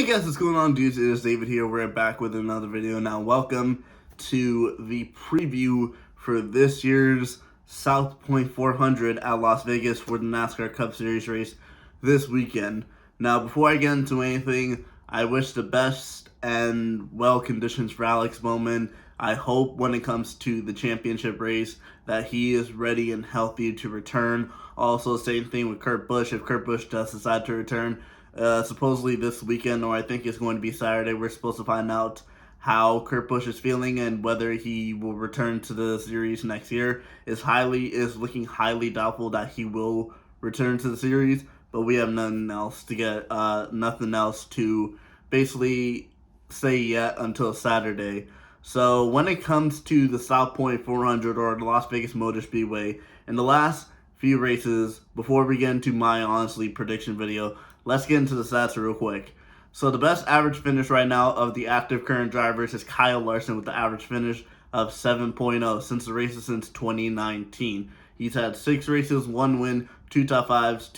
guys, what's going on, dudes? It is David here. We're back with another video. Now, welcome to the preview for this year's South Point 400 at Las Vegas for the NASCAR Cup Series race this weekend. Now, before I get into anything, I wish the best and well conditions for Alex Bowman. I hope when it comes to the championship race that he is ready and healthy to return. Also, same thing with Kurt Busch. If Kurt Busch does decide to return, supposedly this weekend, or I think it's going to be Saturday, we're supposed to find out how Kurt Busch is feeling and whether he will return to the series next year. Is looking highly doubtful that he will return to the series, but we have nothing else to basically say yet until Saturday. So when it comes to the South Point 400 or the Las Vegas Motorspeedway, in the last few races, before we get into my honestly prediction video, let's get into the stats real quick. So the best average finish right now of the active current drivers is Kyle Larson with the average finish of 7.0 since the races since 2019. He's had 6 races, 1 win, 2 top 5s,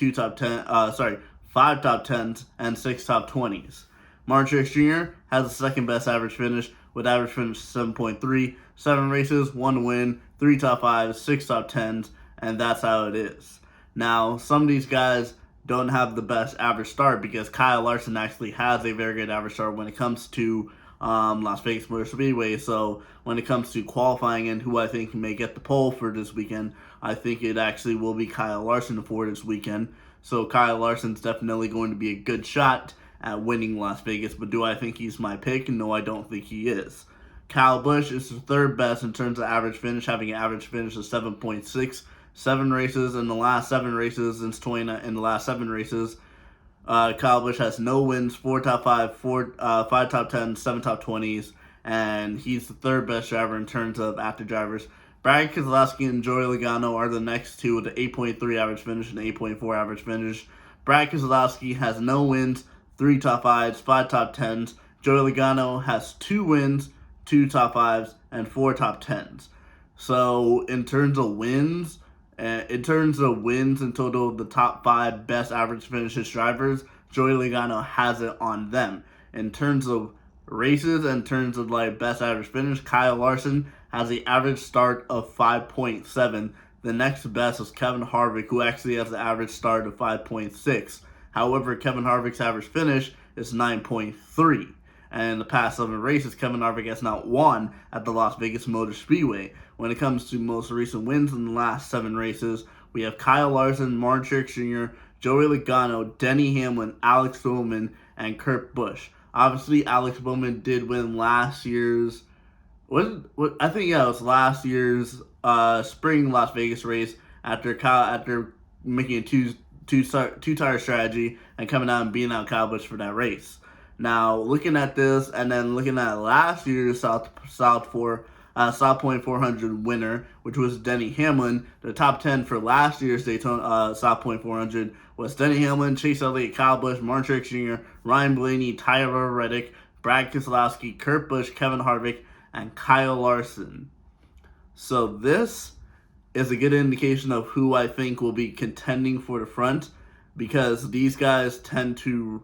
5 top 10s, and 6 top 20s. Martin Truex Jr. has the second best average finish with average finish 7.3, 7 races, 1 win, 3 top 5s, 6 top 10s, and that's how it is. Now, some of these guys don't have the best average start because Kyle Larson actually has a very good average start when it comes to Las Vegas Motorspeedway. So when it comes to qualifying and who I think may get the pole for this weekend, I think it actually will be Kyle Larson for this weekend. So Kyle Larson's definitely going to be a good shot at winning Las Vegas. But do I think he's my pick? No, I don't think he is. Kyle Busch is the third best in terms of average finish, having an average finish of 7.6. 7 races in the last 7 races since 20 in the last 7 races. Kyle Busch has no wins, 4 top 5, 5 top 10, 7 top 20s, and he's the third best driver in terms of active drivers. Brad Keselowski and Joey Logano are the next two with an 8.3 average finish and 8.4 average finish. Brad Keselowski has no wins, 3 top 5s, 5 top 10s. Joey Logano has 2 wins, 2 top 5s, and 4 top 10s. So in terms of wins in total, the top 5 best average finishes drivers, Joey Logano has it on them. In terms of races, in terms of best average finish, Kyle Larson has the average start of 5.7. The next best is Kevin Harvick, who actually has the average start of 5.6. However, Kevin Harvick's average finish is 9.3. And in the past 7 races, Kevin Harvick has not won at the Las Vegas Motorspeedway. When it comes to most recent wins in the last 7 races, we have Kyle Larson, Martin Truex Jr., Joey Logano, Denny Hamlin, Alex Bowman, and Kurt Busch. Obviously, Alex Bowman did win last year's, it was last year's spring Las Vegas race after making a two-tire strategy and coming out and beating out Kyle Busch for that race. Now, looking at this and then looking at last year's South Point 400 winner, which was Denny Hamlin, the top 10 for last year's Daytona South Point 400 was Denny Hamlin, Chase Elliott, Kyle Busch, Martin Truex Jr., Ryan Blaney, Tyler Reddick, Brad Keselowski, Kurt Busch, Kevin Harvick, and Kyle Larson. So this is a good indication of who I think will be contending for the front, because these guys tend to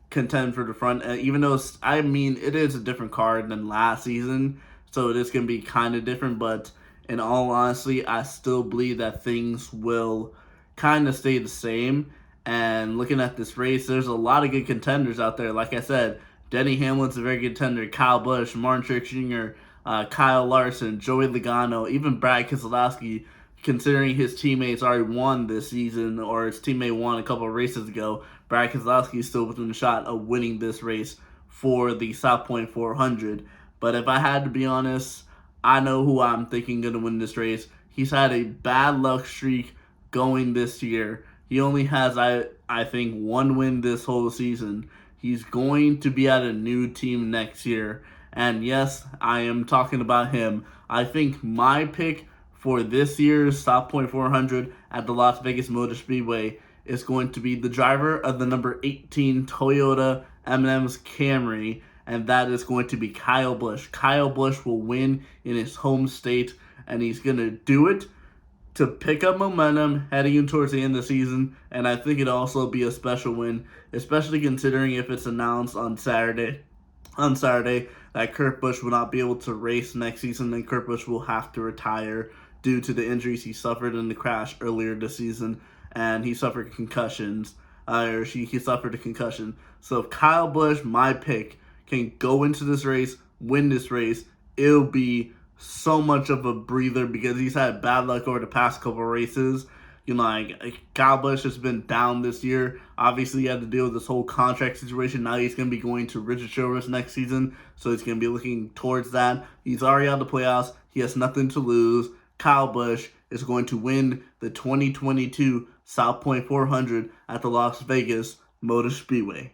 contend for the front, even though it is a different card than last season, so it is going to be kind of different, but in all honesty, I still believe that things will kind of stay the same. And looking at this race, there's a lot of good contenders out there. Like I said, Denny Hamlin's a very good contender, Kyle Busch, Martin Truex Jr., Kyle Larson, Joey Logano, even Brad Keselowski, considering his teammates already won this season, or his teammate won a couple of races ago. Brad Keselowski is still within a shot of winning this race for the South Point 400. But if I had to be honest, I know who I'm thinking going to win this race. He's had a bad luck streak going this year. He only has, I think, 1 win this whole season. He's going to be at a new team next year. And yes, I am talking about him. I think my pick for this year's South Point 400 at the Las Vegas Motorspeedway is going to be the driver of the number 18 Toyota M&M's Camry, and that is going to be Kyle Busch. Kyle Busch will win in his home state, and he's going to do it to pick up momentum heading in towards the end of the season, and I think it'll also be a special win, especially considering if it's announced on Saturday that Kurt Busch will not be able to race next season, then Kurt Busch will have to retire due to the injuries he suffered in the crash earlier this season, and he suffered concussions, or he suffered a concussion. So if Kyle Busch, my pick, can go into this race, win this race, it'll be so much of a breather because he's had bad luck over the past couple races. Kyle Busch has been down this year. Obviously, he had to deal with this whole contract situation. Now he's going to be going to Richard Childress next season, so he's going to be looking towards that. He's already out of the playoffs. He has nothing to lose. Kyle Busch is going to win the 2022 South Point 400 at the Las Vegas Motorspeedway.